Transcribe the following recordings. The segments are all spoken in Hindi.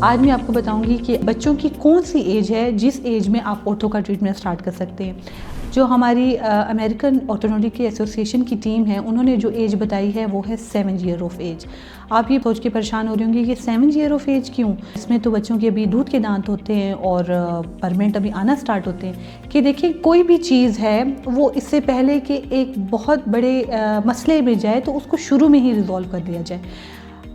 आज मैं आपको बताऊंगी कि बच्चों की कौन सी एज है जिस एज में आप ऑर्थो का ट्रीटमेंट स्टार्ट कर सकते हैं। जो हमारी अमेरिकन ऑर्थोडोंटिक एसोसिएशन की टीम है, उन्होंने जो एज बताई है वो है 7 ईयर ऑफ एज। आप ये सोच के परेशान हो रहे होंगे कि 7 ईयर ऑफ एज क्यों? इसमें तो बच्चों के अभी दूध के दांत होते हैं और परमेंट अभी आना स्टार्ट होते हैं। कि देखिए, कोई भी चीज़ है वो इससे पहले कि एक बहुत बड़े मसले में जाए तो उसको शुरू में ही रिजॉल्व कर दिया जाए।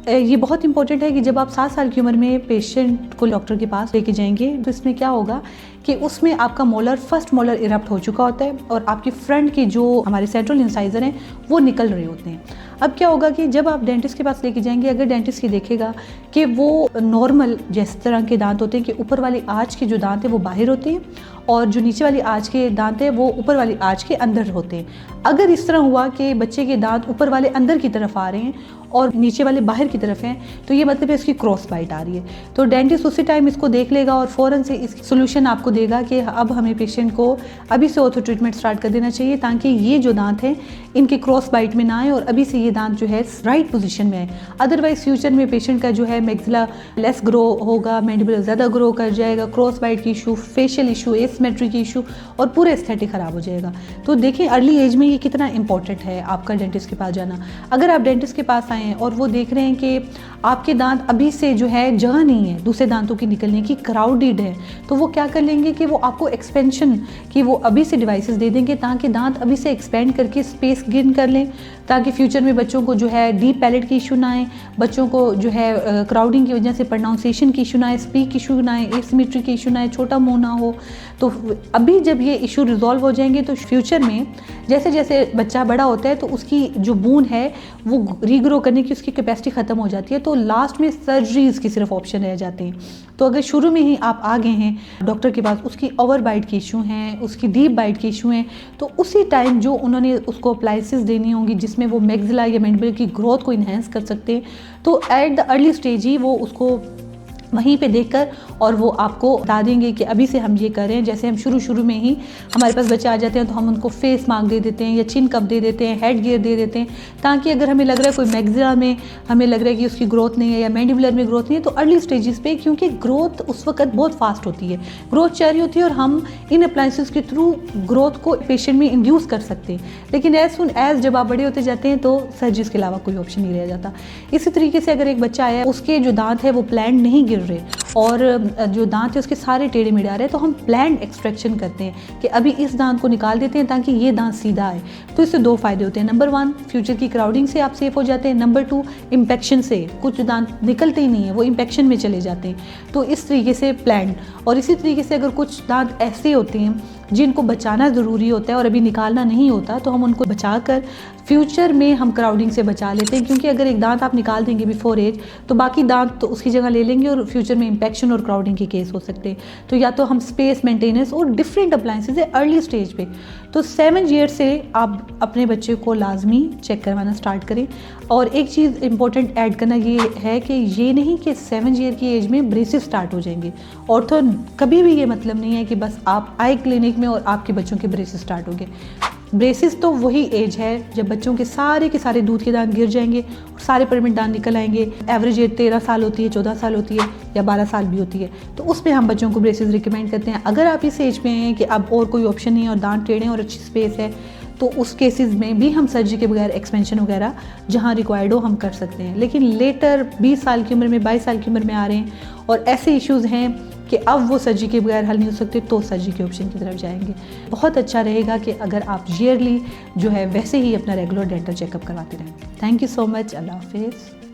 ये बहुत इंपॉर्टेंट है कि जब आप 7 साल की उम्र में पेशेंट को डॉक्टर के पास लेके जाएंगे तो इसमें क्या होगा कि उसमें आपका मोलर, फर्स्ट मोलर इरप्ट हो चुका होता है और आपकी फ्रंट की जो हमारे सेंट्रल इंसाइजर हैं वो निकल रहे होते हैं। अब क्या होगा कि जब आप डेंटिस्ट के पास लेके जाएंगे, अगर डेंटिस्ट ये देखेगा कि वो नॉर्मल जिस तरह के दांत होते हैं कि ऊपर वाली आँच के जो दांत हैं वो बाहर होते हैं और जो नीचे वाली आँच के दांत हैं वो ऊपर वाली आँच के अंदर होते हैं। अगर इस तरह हुआ कि बच्चे के दांत ऊपर वाले अंदर की तरफ आ रहे हैं और नीचे वाले बाहर की तरफ हैं, तो ये मतलब है इसकी क्रॉस बाइट आ रही है। तो डेंटिस्ट उसी टाइम इसको देख लेगा और फ़ौरन से इसकी सोल्यूशन आपको देगा कि अब हमें पेशेंट को अभी से ऑर्थो ट्रीटमेंट स्टार्ट कर देना चाहिए ताकि ये जो दांत हैं इनके क्रॉस बाइट में ना आए और अभी से ये दांत जो है राइट पोजीशन में आए। अदरवाइज फ्यूचर में पेशेंट का जो है मैक्सिला लेस ग्रो होगा, मैंडिबल ज़्यादा ग्रो कर जाएगा, क्रॉस बाइट की इशू, फेशियल इशू, एसिमेट्री की इशू और पूरे एस्थेटिक ख़राब हो जाएगा। तो देखिए, अर्ली एज में ये कितना इंपॉर्टेंट है आपका डेंटिस्ट के पास जाना। अगर आप डेंटिस्ट के पास आए और वो देख रहे हैं कि आपके दांत अभी से जो है जगह नहीं है दूसरे दांतों की निकलने की, क्राउडेड है, तो वो क्या कर लेंगे कि वो आपको एक्सपेंशन की वो अभी से डिवाइसेस दे देंगे ताकि दांत अभी से एक्सपेंड करके स्पेस गेन कर लें, ताकि फ्यूचर में बच्चों को जो है डीप पैलेट की इशू ना आए, बच्चों को जो है क्राउडिंग की वजह से प्रोनाउंसिएशन की इशू ना आए, स्पीक इशू ना आए, एसिमेट्री की इशू ना आए, छोटा मुंह ना हो। तो अभी जब ये इशू रिजॉल्व हो जाएंगे तो फ्यूचर में जैसे जैसे बच्चा बड़ा होता है तो उसकी जो बोन है वो रीग्रो करने की उसकी कैपेसिटी ख़त्म हो जाती है, तो लास्ट में सर्जरीज की सिर्फ ऑप्शन रह जाते हैं। तो अगर शुरू में ही आप आ गए हैं डॉक्टर के पास, उसकी ओवर बाइट की इशू हैं, उसकी डीप बाइट की इशू हैं, तो उसी टाइम जो उन्होंने उसको अप्लाइंसेस देनी होंगी जिसमें वो मैक्सिला या मैंडिबल की ग्रोथ को इन्हेंस कर सकते हैं, तो एट द अर्ली स्टेज ही वो उसको वहीं पे देखकर और वो आपको बता देंगे कि अभी से हम ये करें। जैसे हम शुरू में ही हमारे पास बच्चे आ जाते हैं तो हम उनको फेस मास्क दे देते हैं या चिन कप दे देते हैं, हेड गियर दे देते हैं, ताकि अगर हमें लग रहा है कोई मैक्सिला में हमें लग रहा है कि उसकी ग्रोथ नहीं है या मैंडिबुलर में ग्रोथ नहीं है, तो अर्ली स्टेजेस पे, क्योंकि ग्रोथ उस वक्त बहुत फास्ट होती है, ग्रोथ चाह होती है और हम इन अप्लाइंसेस के थ्रू ग्रोथ को पेशेंट में इंड्यूस कर सकते हैं। लेकिन एज सुन एज जब आप बड़े होते जाते हैं तो सर्जरीज के अलावा कोई ऑप्शन नहीं रह जाता। इसी तरीके से अगर एक बच्चा आया, उसके जो दांत है वो प्लांट नहीं गिर रहे और जो दांत है उसके सारे टेढ़े मेढ़े आ रहे हैं, तो हम प्लांट एक्सट्रैक्शन करते हैं कि अभी इस दांत को निकाल देते हैं ताकि ये दांत सीधा आए। तो इससे 2 फायदे होते हैं। नंबर 1, फ्यूचर की क्राउडिंग से आप सेफ हो जाते हैं। नंबर 2, इम्पेक्शन से, कुछ दांत निकलते ही नहीं है, वो इम्पेक्शन में चले जाते हैं। तो इस तरीके से प्लांट, और इसी तरीके से अगर कुछ दांत ऐसे होते हैं जिनको बचाना ज़रूरी होता है और अभी निकालना नहीं होता, तो हम उनको बचा कर फ्यूचर में हम क्राउडिंग से बचा लेते हैं। क्योंकि अगर एक दांत आप निकाल देंगे बिफोर एज तो बाकी दांत तो उसकी जगह ले लेंगे और फ्यूचर में इम्पेक्शन और क्राउडिंग के केस हो सकते हैं। तो या तो हम स्पेस मेंटेनेंस और डिफरेंट अप्लाइंसेज है अर्ली स्टेज पे। तो 7 ईयर से आप अपने बच्चे को लाजमी चेक करवाना स्टार्ट करें। और एक चीज़ इंपॉर्टेंट ऐड करना ये है कि ये नहीं कि 7 ईयर की एज में ब्रेसेस स्टार्ट हो जाएंगे। ऑर्थो कभी भी ये मतलब नहीं है कि बस आप आए क्लिनिक में और आपके बच्चों के ब्रेसेस स्टार्ट हो गए। ब्रेसेस तो वही एज है जब बच्चों के सारे दूध के दांत गिर जाएंगे और सारे परमानेंट दांत निकल आएंगे। एवरेज एज 13 साल होती है, 14 साल होती है या 12 साल भी होती है, तो उसमें हम बच्चों को ब्रेसेस रिकमेंड करते हैं। अगर आप इस एज में हैं कि अब और कोई ऑप्शन नहीं है और दांत टेढ़े और अच्छी स्पेस है, तो उस केसेस में भी हम सर्जरी के बगैर एक्सपेंशन वगैरह जहाँ रिक्वायर्ड हो हम कर सकते हैं। लेकिन लेटर 20 साल की उम्र में, 22 साल की उम्र में आ रहे हैं और ऐसे इश्यूज़ हैं कि अब वो सर्जरी के बगैर हल नहीं हो सकते, तो सर्जरी के ऑप्शन की तरफ जाएंगे। बहुत अच्छा रहेगा कि अगर आप ईयरली जो है वैसे ही अपना रेगुलर डेंटल चेकअप करवाते रहें। Thank you so much. Allah हाफिज़।